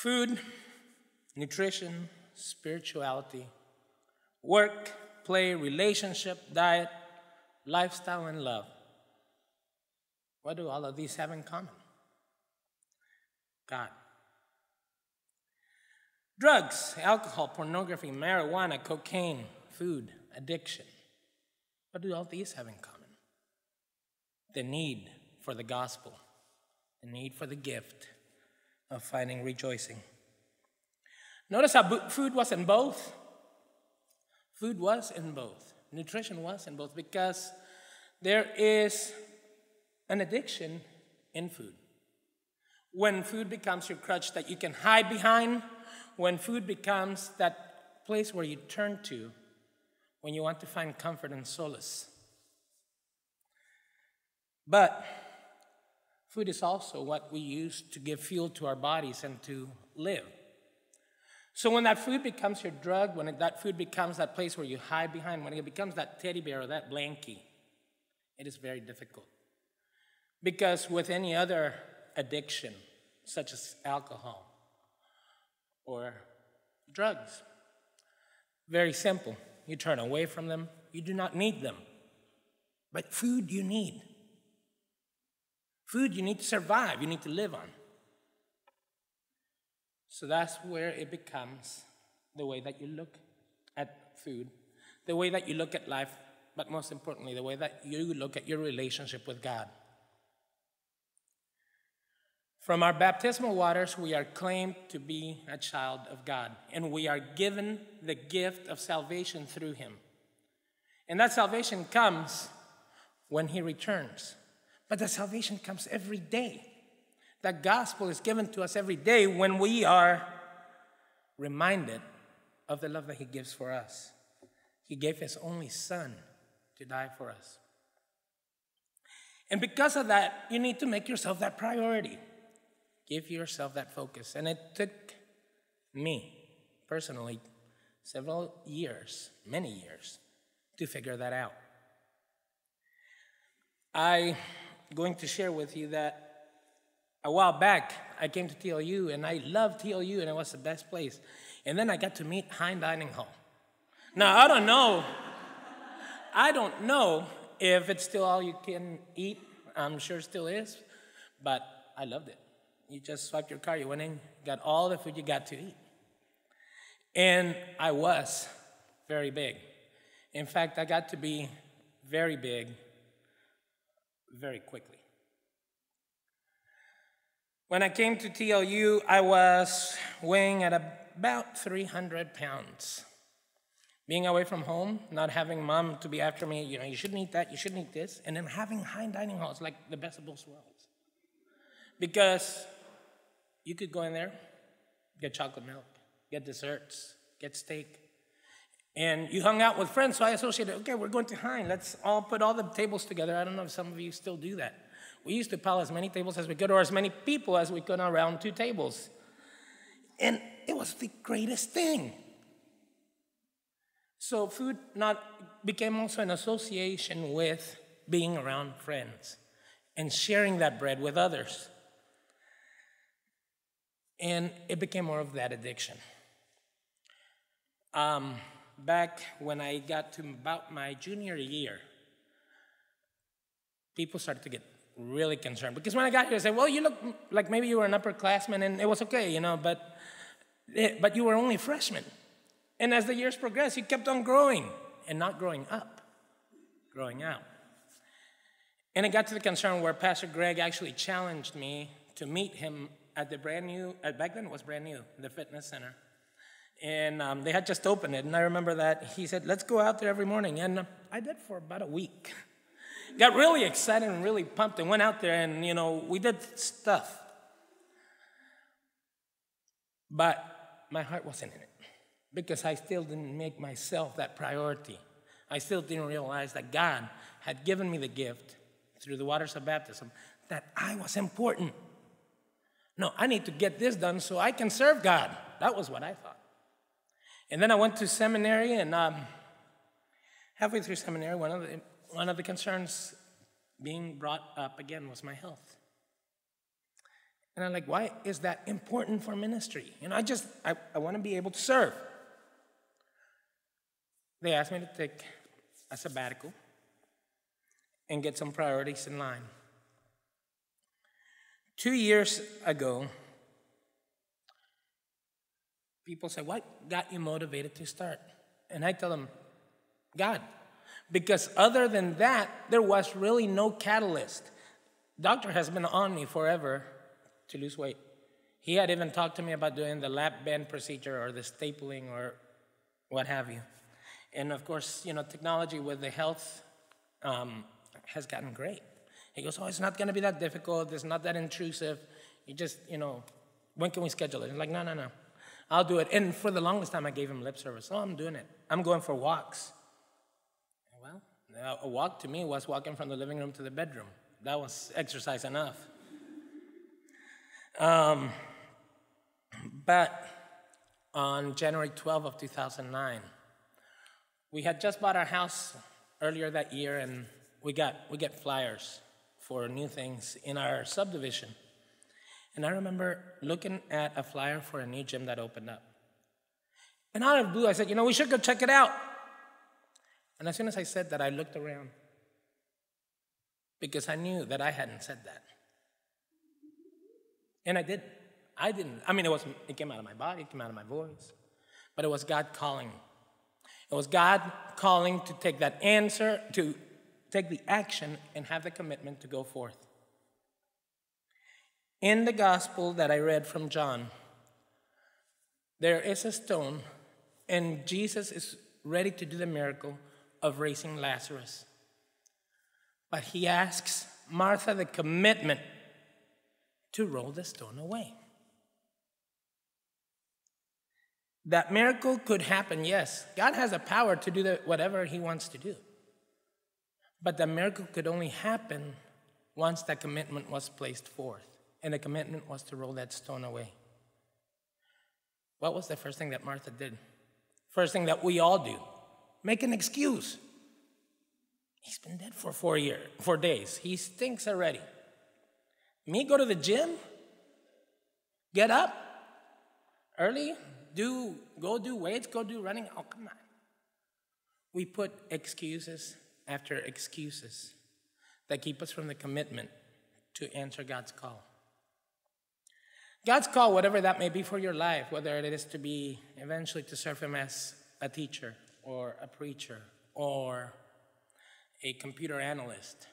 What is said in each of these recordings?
Food, nutrition, spirituality, work, play, relationship, diet, lifestyle, and love. What do all of these have in common? God. Drugs, alcohol, pornography, marijuana, cocaine, food, addiction. What do all these have in common? The need for the gospel, the need for the gift of finding rejoicing. Notice how food was in both. Food was in both. Nutrition was in both because there is an addiction in food. When food becomes your crutch that you can hide behind, when food becomes that place where you turn to when you want to find comfort and solace. But food is also what we use to give fuel to our bodies and to live. So when that food becomes your drug, when that food becomes that place where you hide behind, when it becomes that teddy bear or that blankie, it is very difficult. Because with any other addiction, such as alcohol or drugs, very simple. You turn away from them. You do not need them. But food you need. Food you need to survive. You need to live on. So that's where it becomes the way that you look at food, the way that you look at life, but most importantly, the way that you look at your relationship with God. From our baptismal waters, we are claimed to be a child of God, and we are given the gift of salvation through Him. And that salvation comes when He returns. But the salvation comes every day. The gospel is given to us every day when we are reminded of the love that He gives for us. He gave His only Son to die for us. And because of that, you need to make yourself that priority. Give yourself that focus. And it took me, personally, several years, many years, to figure that out. I'm going to share with you that a while back, I came to TLU, and I loved TLU, and it was the best place. And then I got to meet High Dining Hall. Now, I don't know if it's still all you can eat. I'm sure it still is, but I loved it. You just swiped your card, you went in, got all the food you got to eat. And I was very big. In fact, I got to be very big very quickly. When I came to TLU, I was weighing at about 300 pounds. Being away from home, not having mom to be after me, you shouldn't eat that, you shouldn't eat this, and then having High Dining Halls, like the best of both worlds. Because you could go in there, get chocolate milk, get desserts, get steak. And you hung out with friends, so I associated, okay, we're going to High, let's all put all the tables together. I don't know if some of you still do that. We used to pile as many tables as we could, or as many people as we could around 2 tables. And it was the greatest thing. So food became also an association with being around friends and sharing that bread with others. And it became more of that addiction. Back when I got to about my junior year, people started to get really concerned. Because when I got here, I said, well, you look like maybe you were an upperclassman, and it was okay, but you were only a freshman. And as the years progressed, you kept on growing, and not growing up, growing out. And it got to the concern where Pastor Greg actually challenged me to meet him at the brand new, back then it was brand new, the fitness center. And they had just opened it, and I remember that he said, let's go out there every morning. And I did for about a week. Got really excited and really pumped and went out there, and, we did stuff. But my heart wasn't in it because I still didn't make myself that priority. I still didn't realize that God had given me the gift through the waters of baptism that I was important. No, I need to get this done so I can serve God. That was what I thought. And then I went to seminary, and halfway through seminary, one of the concerns being brought up again was my health. And I'm like, why is that important for ministry? I want to be able to serve. They asked me to take a sabbatical and get some priorities in line. 2 years ago, people say, what got you motivated to start? And I tell them, God. Because other than that, there was really no catalyst. Doctor has been on me forever to lose weight. He had even talked to me about doing the lap band procedure or the stapling or what have you. And of course, technology with the health has gotten great. He goes, oh, it's not going to be that difficult. It's not that intrusive. You just, when can we schedule it? I'm like, no. I'll do it. And for the longest time, I gave him lip service. Oh, I'm doing it. I'm going for walks. Well, a walk to me was walking from the living room to the bedroom. That was exercise enough. But on January 12th of 2009, we had just bought our house earlier that year, and we get flyers for new things in our subdivision. And I remember looking at a flyer for a new gym that opened up. And out of the blue, I said, we should go check it out. And as soon as I said that, I looked around because I knew that I hadn't said that. And I didn't. It came out of my body, it came out of my voice. But it was God calling. It was God calling to take that answer, to take the action and have the commitment to go forth. In the gospel that I read from John, there is a stone, and Jesus is ready to do the miracle of raising Lazarus. But he asks Martha the commitment to roll the stone away. That miracle could happen, yes. God has the power to do whatever he wants to do. But the miracle could only happen once that commitment was placed forth. And the commitment was to roll that stone away. What was the first thing that Martha did? First thing that we all do. Make an excuse. He's been dead for 4 days. He stinks already. Me go to the gym? Get up early? Go do weights? Go do running? Oh, come on. We put excuses after excuses that keep us from the commitment to answer God's call. God's call, whatever that may be for your life, whether it is to be eventually to serve him as a teacher or a preacher or a computer analyst,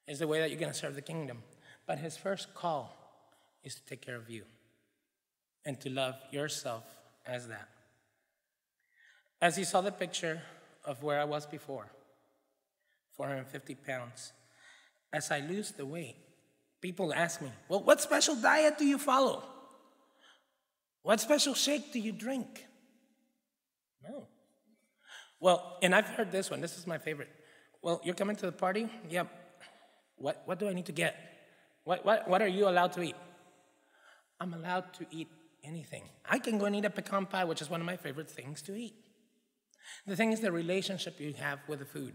is the way that you're going to serve the kingdom. But his first call is to take care of you and to love yourself as that. As you saw the picture of where I was before, 450 pounds, as I lose the weight, people ask me, well, what special diet do you follow? What special shake do you drink? No. Well, and I've heard this one. This is my favorite. Well, you're coming to the party? Yep. What do I need to get? What are you allowed to eat? I'm allowed to eat anything. I can go and eat a pecan pie, which is one of my favorite things to eat. The thing is the relationship you have with the food.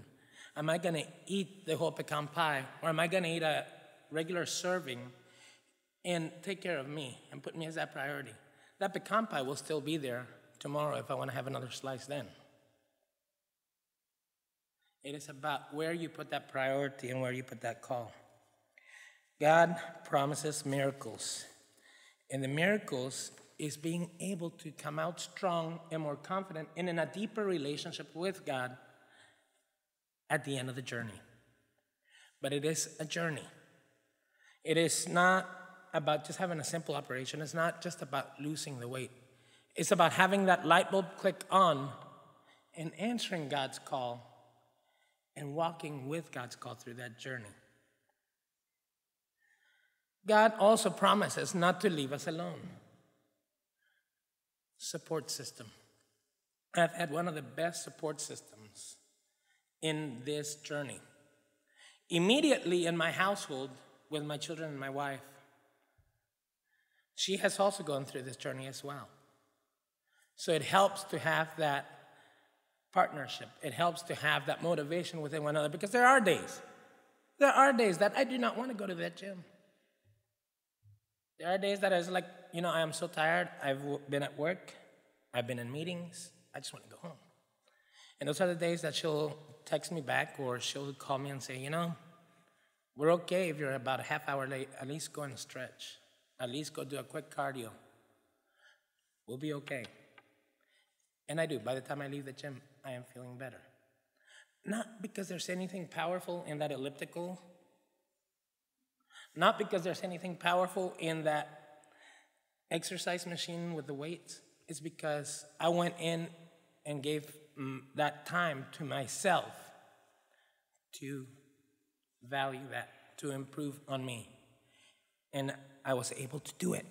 Am I going to eat the whole pecan pie, or am I going to eat a regular serving and take care of me and put me as that priority? That pecan pie will still be there tomorrow if I want to have another slice then. It is about where you put that priority and where you put that call. God promises miracles. And the miracles is being able to come out strong and more confident and in a deeper relationship with God at the end of the journey. But it is a journey. It is not about just having a simple operation. It's not just about losing the weight. It's about having that light bulb click on and answering God's call and walking with God's call through that journey. God also promises not to leave us alone. Support system. I've had one of the best support systems in this journey. Immediately in my household, with my children and my wife, she has also gone through this journey as well. So it helps to have that partnership. It helps to have that motivation within one another, because there are days that I do not want to go to that gym. There are days that I was like, I am so tired. I've been at work. I've been in meetings. I just want to go home. And those are the days that she'll text me back or she'll call me and say, we're okay if you're about a half hour late. At least go and stretch. At least go do a quick cardio. We'll be okay. And I do. By the time I leave the gym, I am feeling better. Not because there's anything powerful in that elliptical. Not because there's anything powerful in that exercise machine with the weights. It's because I went in and gave that time to myself to value that, to improve on me. And I was able to do it.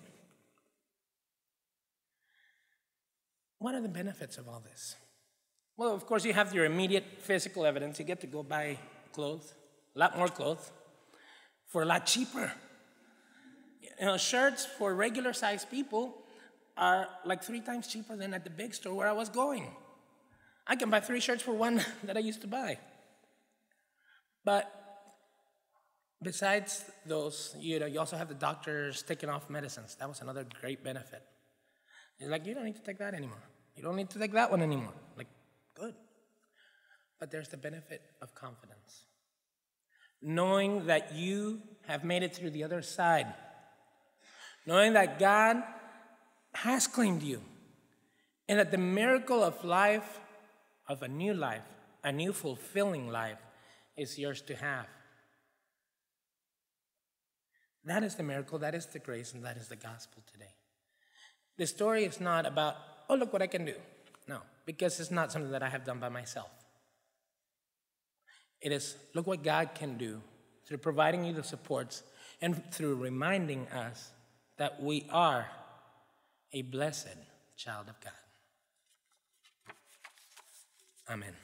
What are the benefits of all this? Well, of course, you have your immediate physical evidence. You get to go buy clothes, a lot more clothes, for a lot cheaper. Shirts for regular sized people are like 3 times cheaper than at the big store where I was going. I can buy 3 shirts for one that I used to buy. But besides those, you also have the doctors taking off medicines. That was another great benefit. It's like, you don't need to take that anymore. You don't need to take that one anymore. Like, good. But there's the benefit of confidence. Knowing that you have made it through the other side. Knowing that God has claimed you. And that the miracle of life, of a new fulfilling life, is yours to have. That is the miracle, that is the grace, and that is the gospel today. The story is not about, oh, look what I can do. No, because it's not something that I have done by myself. It is, look what God can do through providing you the supports and through reminding us that we are a blessed child of God. Amen.